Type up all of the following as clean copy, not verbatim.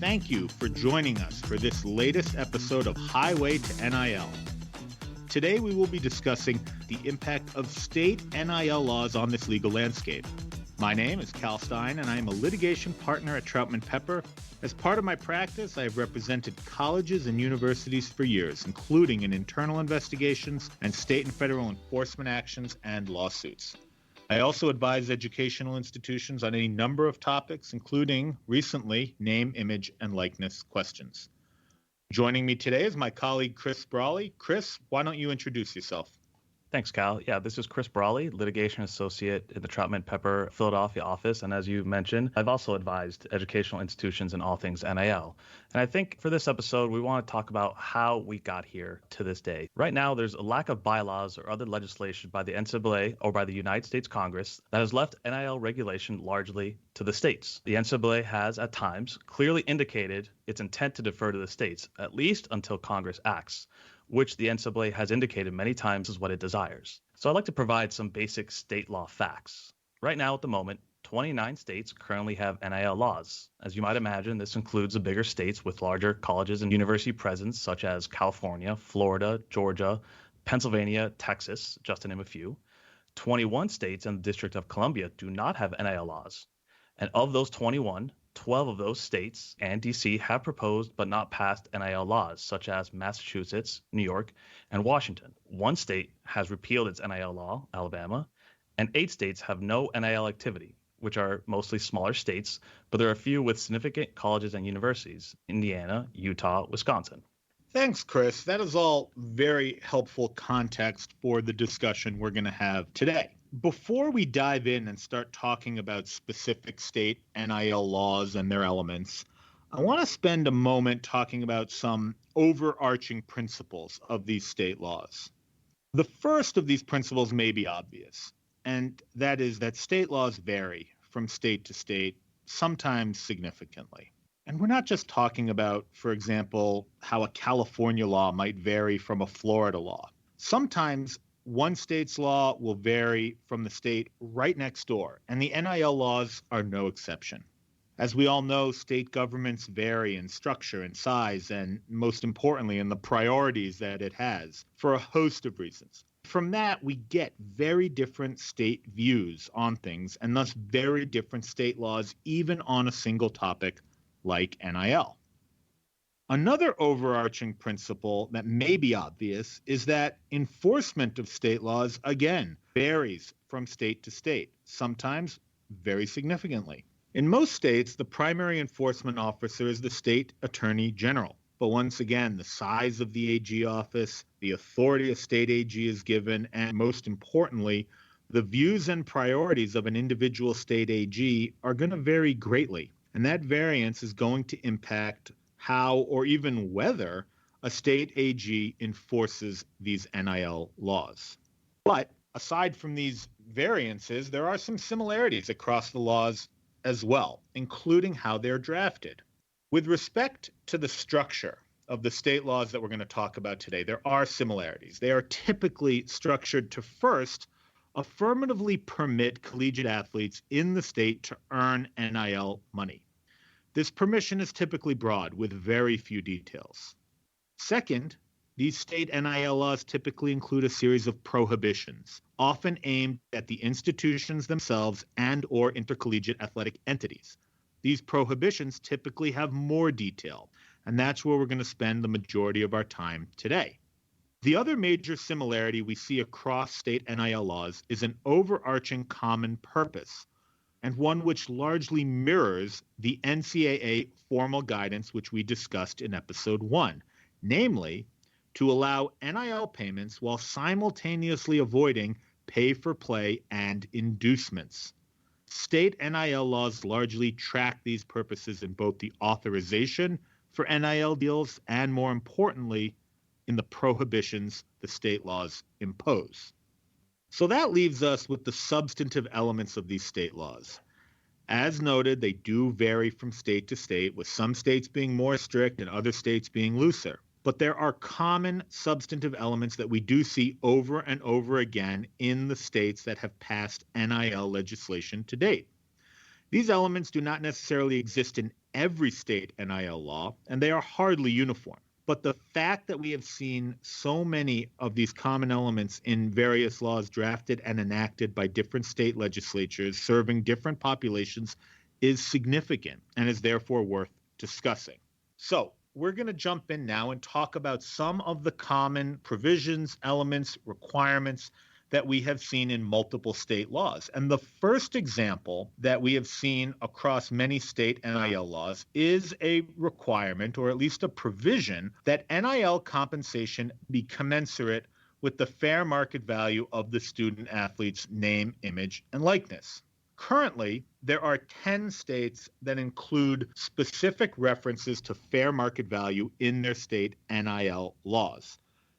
thank you for joining us for this latest episode of Highway to NIL. Today we will be discussing the impact of state NIL laws on this legal landscape. My name is Cal Stein, and I am a litigation partner at Troutman Pepper. As part of my practice, I have represented colleges and universities for years, including in internal investigations and state and federal enforcement actions and lawsuits. I also advise educational institutions on any number of topics, including, recently, name, image, and likeness questions. Joining me today is my colleague, Chris Brolley. Chris, why don't you introduce yourself? Thanks, Cal. Yeah, this is Chris Brolley, litigation associate in the Troutman Pepper Philadelphia office. And as you mentioned, I've also advised educational institutions in all things NIL. And I think for this episode, we want to talk about how we got here to this day. Right now, there's a lack of bylaws or other legislation by the NCAA or by the United States Congress that has left NIL regulation largely to the states. The NCAA has, at times, clearly indicated its intent to defer to the states, at least until Congress acts, which the NCAA has indicated many times is what it desires. So I'd like to provide some basic state law facts. Right now, at the moment, 29 states currently have NIL laws. As you might imagine, this includes the bigger states with larger colleges and university presence, such as California, Florida, Georgia, Pennsylvania, Texas, just to name a few. 21 states and the District of Columbia do not have NIL laws. And of those 21, 12 of those states and D.C. have proposed but not passed NIL laws, such as Massachusetts, New York, and Washington. One state has repealed its NIL law, Alabama, and 8 states have no NIL activity, which are mostly smaller states, but there are a few with significant colleges and universities: Indiana, Utah, Wisconsin. Thanks, Chris. That is all very helpful context for the discussion we're going to have today. Before we dive in and start talking about specific state NIL laws and their elements, I want to spend a moment talking about some overarching principles of these state laws. The first of these principles may be obvious, and that is that state laws vary from state to state, sometimes significantly. And we're not just talking about, for example, how a California law might vary from a Florida law. Sometimes one state's law will vary from the state right next door, and the NIL laws are no exception. As we all know, state governments vary in structure and size, and most importantly, in the priorities that it has, for a host of reasons. From that, we get very different state views on things, and thus very different state laws, even on a single topic like NIL. Another overarching principle that may be obvious is that enforcement of state laws, again, varies from state to state, sometimes very significantly. In most states, the primary enforcement officer is the state attorney general. But once again, the size of the AG office, the authority a state AG is given, and most importantly, the views and priorities of an individual state AG are going to vary greatly. And that variance is going to impact how or even whether a state AG enforces these NIL laws. But aside from these variances, there are some similarities across the laws as well, including how they're drafted. With respect to the structure of the state laws that we're going to talk about today, there are similarities. They are typically structured to first affirmatively permit collegiate athletes in the state to earn NIL money. This permission is typically broad, with very few details. Second, these state NIL laws typically include a series of prohibitions, often aimed at the institutions themselves and/or intercollegiate athletic entities. These prohibitions typically have more detail, and that's where we're going to spend the majority of our time today. The other major similarity we see across state NIL laws is an overarching common purpose, and one which largely mirrors the NCAA formal guidance which we discussed in episode 1, namely, to allow NIL payments while simultaneously avoiding pay-for-play and inducements. State NIL laws largely track these purposes in both the authorization for NIL deals and, more importantly, in the prohibitions the state laws impose. So that leaves us with the substantive elements of these state laws. As noted, they do vary from state to state, with some states being more strict and other states being looser. But there are common substantive elements that we do see over and over again in the states that have passed NIL legislation to date. These elements do not necessarily exist in every state NIL law, and they are hardly uniform. But the fact that we have seen so many of these common elements in various laws drafted and enacted by different state legislatures serving different populations is significant and is therefore worth discussing. So we're going to jump in now and talk about some of the common provisions, elements, requirements that we have seen in multiple state laws. And the first example that we have seen across many state NIL laws is a requirement, or at least a provision, that NIL compensation be commensurate with the fair market value of the student athlete's name, image, and likeness. Currently, there are 10 states that include specific references to fair market value in their state NIL laws.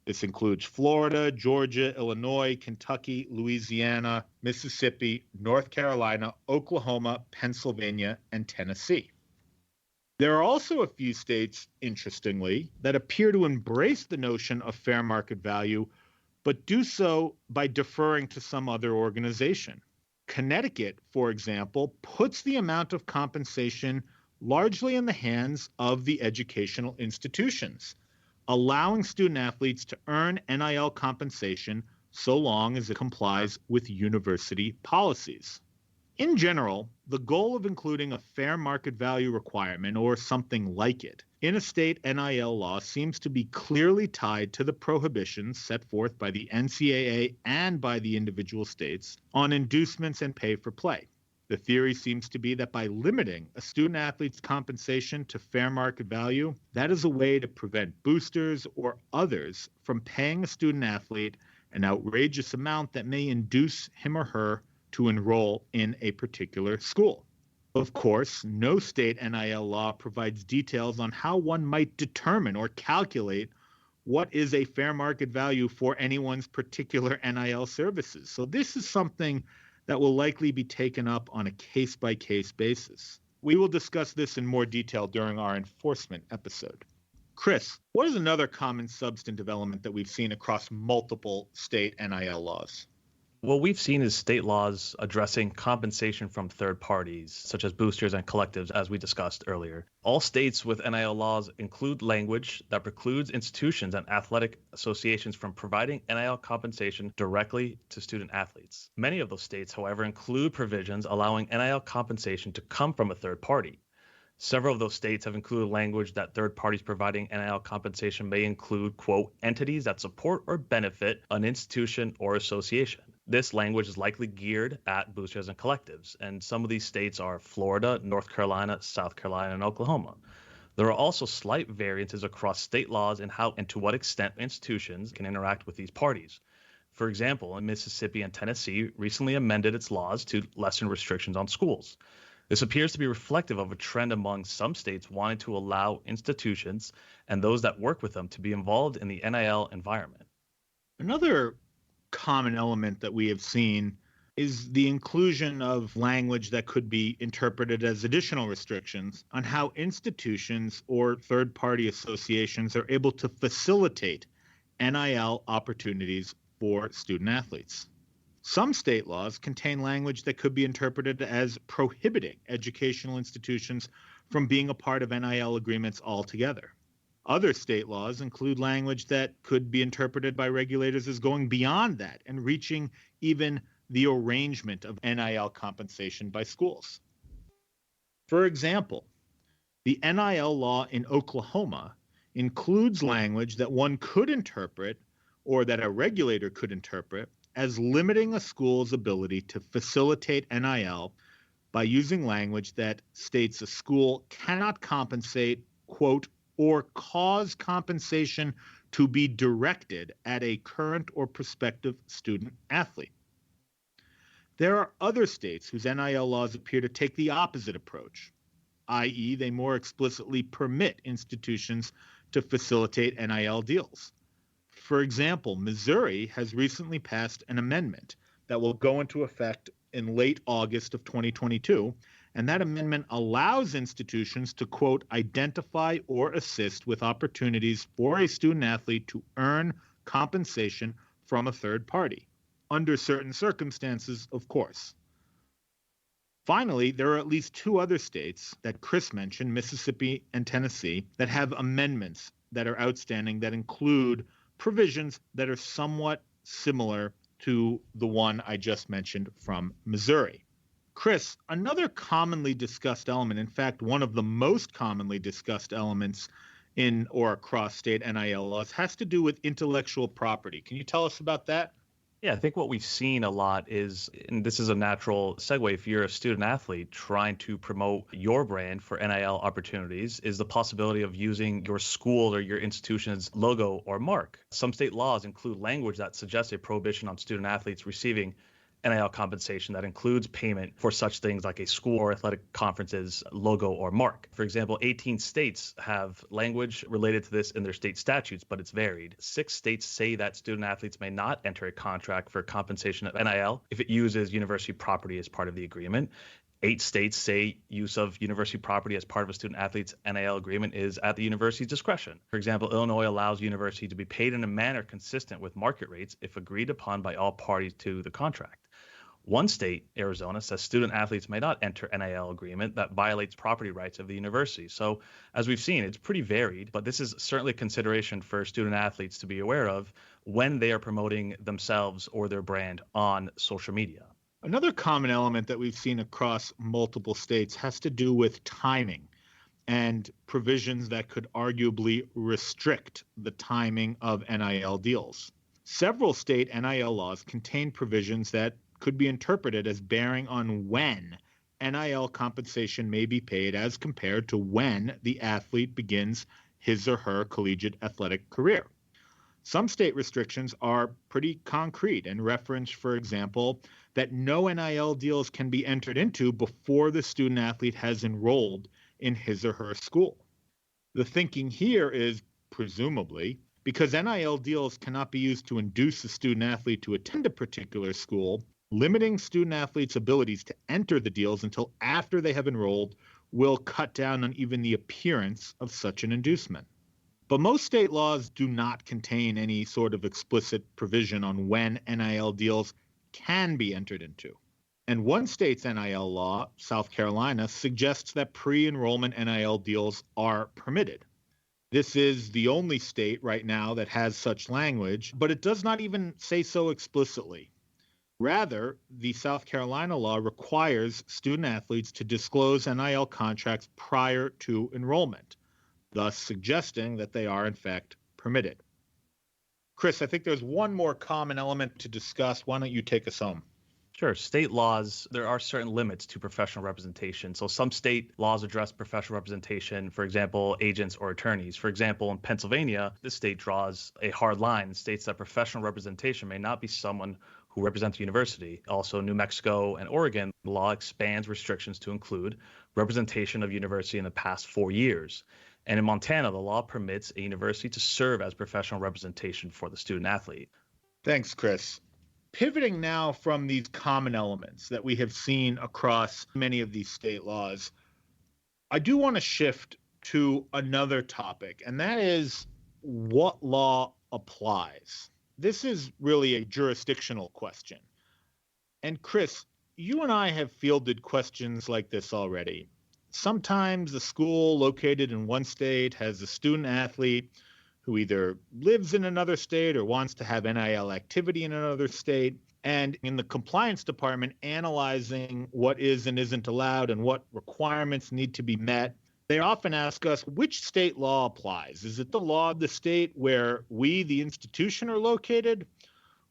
This includes Florida, Georgia, Illinois, Kentucky, Louisiana, Mississippi, North Carolina, Oklahoma, Pennsylvania, and Tennessee. There are also a few states, interestingly, that appear to embrace the notion of fair market value, but do so by deferring to some other organization. Connecticut, for example, puts the amount of compensation largely in the hands of the educational institutions, allowing student athletes to earn NIL compensation so long as it complies with university policies. In general, the goal of including a fair market value requirement, or something like it, in a state NIL law seems to be clearly tied to the prohibitions set forth by the NCAA and by the individual states on inducements and pay for play. The theory seems to be that by limiting a student athlete's compensation to fair market value, that is a way to prevent boosters or others from paying a student athlete an outrageous amount that may induce him or her to enroll in a particular school. Of course, no state NIL law provides details on how one might determine or calculate what is a fair market value for anyone's particular NIL services. So this is something that will likely be taken up on a case-by-case basis. We will discuss this in more detail during our enforcement episode. Chris, what is another common substantive element that we've seen across multiple state NIL laws? What we've seen is state laws addressing compensation from third parties, such as boosters and collectives, as we discussed earlier. All states with NIL laws include language that precludes institutions and athletic associations from providing NIL compensation directly to student athletes. Many of those states, however, include provisions allowing NIL compensation to come from a third party. Several of those states have included language that third parties providing NIL compensation may include, quote, entities that support or benefit an institution or association. This language is likely geared at boosters and collectives, and some of these states are Florida, North Carolina, South Carolina, and Oklahoma. There are also slight variances across state laws in how and to what extent institutions can interact with these parties. For example, in Mississippi and Tennessee recently amended its laws to lessen restrictions on schools. This appears to be reflective of a trend among some states wanting to allow institutions and those that work with them to be involved in the NIL environment. Another common element that we have seen is the inclusion of language that could be interpreted as additional restrictions on how institutions or third-party associations are able to facilitate NIL opportunities for student athletes. Some state laws contain language that could be interpreted as prohibiting educational institutions from being a part of NIL agreements altogether. Other state laws include language that could be interpreted by regulators as going beyond that and reaching even the arrangement of NIL compensation by schools. For example, the NIL law in Oklahoma includes language that one could interpret, or that a regulator could interpret, as limiting a school's ability to facilitate NIL by using language that states a school cannot compensate, quote, or cause compensation to be directed at a current or prospective student athlete. There are other states whose NIL laws appear to take the opposite approach, i.e., they more explicitly permit institutions to facilitate NIL deals. For example, Missouri has recently passed an amendment that will go into effect in late August of 2022, and that amendment allows institutions to, quote, identify or assist with opportunities for a student athlete to earn compensation from a third party, under certain circumstances, of course. Finally, there are at least two other states that Chris mentioned, Mississippi and Tennessee, that have amendments that are outstanding that include provisions that are somewhat similar to the one I just mentioned from Missouri. Chris, another commonly discussed element, in fact, one of the most commonly discussed elements in or across state NIL laws, has to do with intellectual property. Can you tell us about that? Yeah, I think what we've seen a lot is, and this is a natural segue, if you're a student athlete trying to promote your brand for NIL opportunities, is the possibility of using your school or your institution's logo or mark. Some state laws include language that suggests a prohibition on student athletes receiving NIL compensation that includes payment for such things like a school or athletic conference's logo or mark. For example, 18 states have language related to this in their state statutes, but it's varied. 6 states say that student athletes may not enter a contract for compensation of NIL if it uses university property as part of the agreement. 8 states say use of university property as part of a student athlete's NIL agreement is at the university's discretion. For example, Illinois allows university to be paid in a manner consistent with market rates if agreed upon by all parties to the contract. One state, Arizona, says student athletes may not enter NIL agreement that violates property rights of the university. So as we've seen, it's pretty varied, but this is certainly a consideration for student athletes to be aware of when they are promoting themselves or their brand on social media. Another common element that we've seen across multiple states has to do with timing and provisions that could arguably restrict the timing of NIL deals. Several state NIL laws contain provisions that could be interpreted as bearing on when NIL compensation may be paid as compared to when the athlete begins his or her collegiate athletic career. Some state restrictions are pretty concrete and reference, for example, that no NIL deals can be entered into before the student athlete has enrolled in his or her school. The thinking here is, presumably, because NIL deals cannot be used to induce a student athlete to attend a particular school, limiting student athletes' abilities to enter the deals until after they have enrolled will cut down on even the appearance of such an inducement. But most state laws do not contain any sort of explicit provision on when NIL deals can be entered into. And one state's NIL law, South Carolina, suggests that pre-enrollment NIL deals are permitted. This is the only state right now that has such language, but it does not even say so explicitly. Rather, the South Carolina law requires student athletes to disclose NIL contracts prior to enrollment, thus suggesting that they are, in fact, permitted. Chris, I think there's one more common element to discuss. Why don't you take us home? Sure. State laws, there are certain limits to professional representation. So some state laws address professional representation, for example, agents or attorneys. For example, in Pennsylvania, the state draws a hard line and states that professional representation may not be someone who represents the university. Also, New Mexico and Oregon, the law expands restrictions to include representation of university in the past 4 years. And in Montana, the law permits a university to serve as professional representation for the student athlete. Thanks, Chris. Pivoting now from these common elements that we have seen across many of these state laws, I do want to shift to another topic, and that is what law applies. This is really a jurisdictional question. And Chris, you and I have fielded questions like this already. Sometimes a school located in one state has a student athlete who either lives in another state or wants to have NIL activity in another state. And in the compliance department, analyzing what is and isn't allowed and what requirements need to be met, they often ask us which state law applies. Is it the law of the state where we, the institution, are located?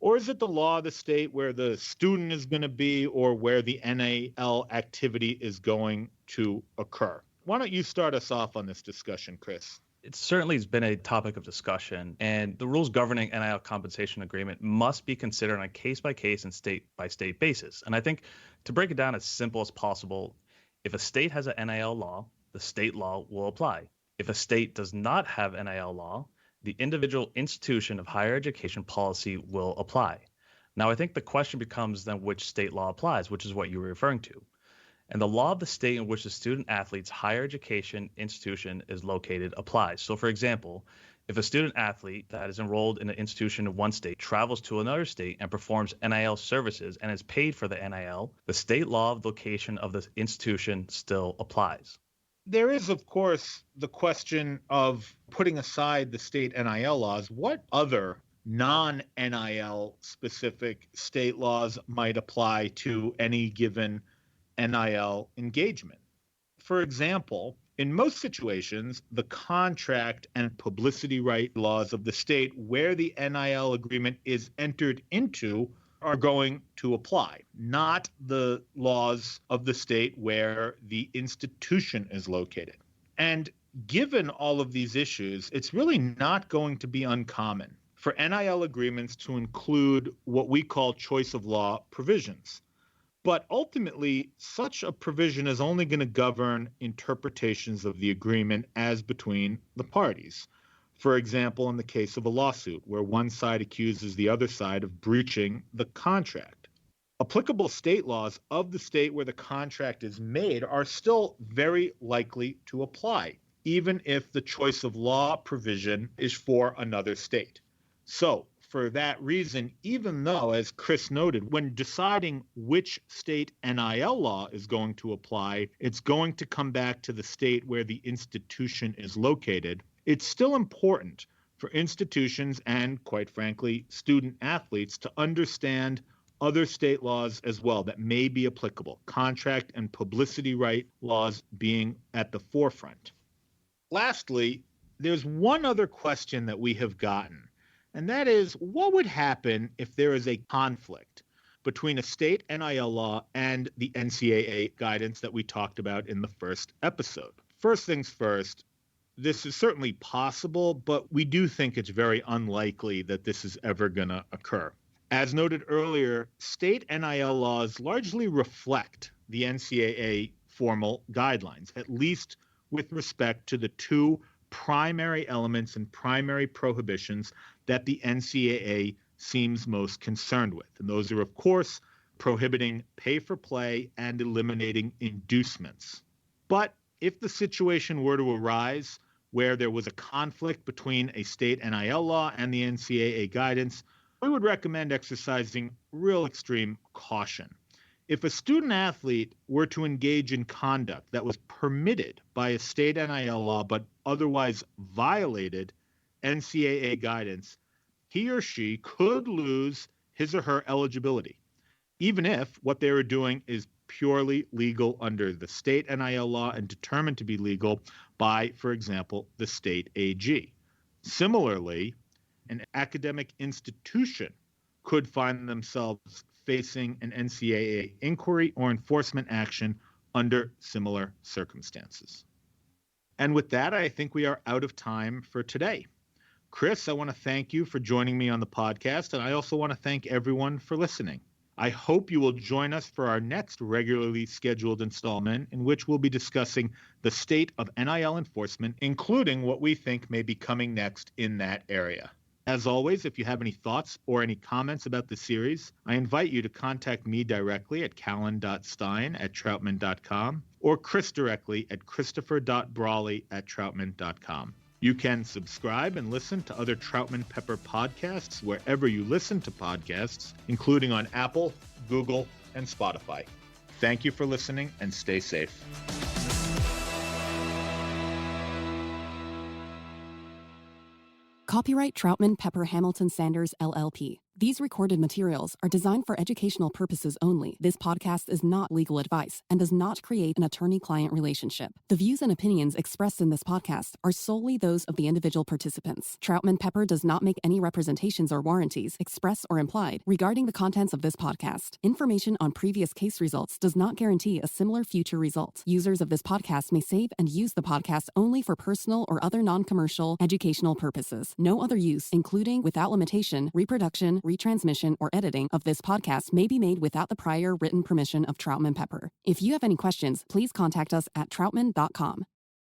Or is it the law of the state where the student is going to be or where the NIL activity is going to occur? Why don't you start us off on this discussion, Chris? It certainly has been a topic of discussion, and the rules governing NIL compensation agreement must be considered on a case-by-case and state-by-state basis. And I think to break it down as simple as possible, if a state has an NIL law, the state law will apply. If a state does not have NIL law, the individual institution of higher education policy will apply. Now, I think the question becomes then which state law applies, which is what you were referring to. And the law of the state in which the student athlete's higher education institution is located applies. So, for example, If a student athlete that is enrolled in an institution in one state travels to another state and performs NIL services and is paid for the NIL, the state law of location of the institution still applies. There is, of course, the question of putting aside the state NIL laws. What other non-NIL specific state laws might apply to any given NIL engagement? For example, in most situations, the contract and publicity right laws of the state where the NIL agreement is entered into are going to apply, not the laws of the state where the institution is located. And given all of these issues, it's really not going to be uncommon for NIL agreements to include what we call choice of law provisions. But ultimately, such a provision is only going to govern interpretations of the agreement as between the parties. For example, in the case of a lawsuit where one side accuses the other side of breaching the contract. Applicable state laws of the state where the contract is made are still very likely to apply, even if the choice of law provision is for another state. So, for that reason, even though, as Chris noted, when deciding which state NIL law is going to apply, it's going to come back to the state where the institution is located, it's still important for institutions and, quite frankly, student athletes to understand other state laws as well that may be applicable, contract and publicity right laws being at the forefront. Lastly, there's one other question that we have gotten, and that is, what would happen if there is a conflict between a state NIL law and the NCAA guidance that we talked about in the first episode? First things first, this is certainly possible, but we do think it's very unlikely that this is ever going to occur. As noted earlier, state NIL laws largely reflect the NCAA formal guidelines, at least with respect to the two primary elements and primary prohibitions that the NCAA seems most concerned with. And those are, of course, prohibiting pay for play and eliminating inducements. But if the situation were to arise where there was a conflict between a state NIL law and the NCAA guidance, we would recommend exercising real extreme caution. If a student athlete were to engage in conduct that was permitted by a state NIL law but otherwise violated NCAA guidance, he or she could lose his or her eligibility, even if what they were doing is purely legal under the state NIL law and determined to be legal by, for example, the state AG. Similarly, an academic institution could find themselves facing an NCAA inquiry or enforcement action under similar circumstances. And with that, I think we are out of time for today. Chris, I want to thank you for joining me on the podcast, and I also want to thank everyone for listening. I hope you will join us for our next regularly scheduled installment, in which we'll be discussing the state of NIL enforcement, including what we think may be coming next in that area. As always, if you have any thoughts or any comments about the series, I invite you to contact me directly at callan.stein@troutman.com or Chris directly at christopher.brolley@troutman.com. You can subscribe and listen to other Troutman Pepper podcasts wherever you listen to podcasts, including on Apple, Google, and Spotify. Thank you for listening and stay safe. Copyright Troutman Pepper Hamilton Sanders, LLP. These recorded materials are designed for educational purposes only. This podcast is not legal advice and does not create an attorney-client relationship. The views and opinions expressed in this podcast are solely those of the individual participants. Troutman Pepper does not make any representations or warranties, express or implied, regarding the contents of this podcast. Information on previous case results does not guarantee a similar future result. Users of this podcast may save and use the podcast only for personal or other non-commercial educational purposes. No other use, including, without limitation, reproduction, retransmission, or editing of this podcast may be made without the prior written permission of Troutman Pepper. If you have any questions, please contact us at troutman.com.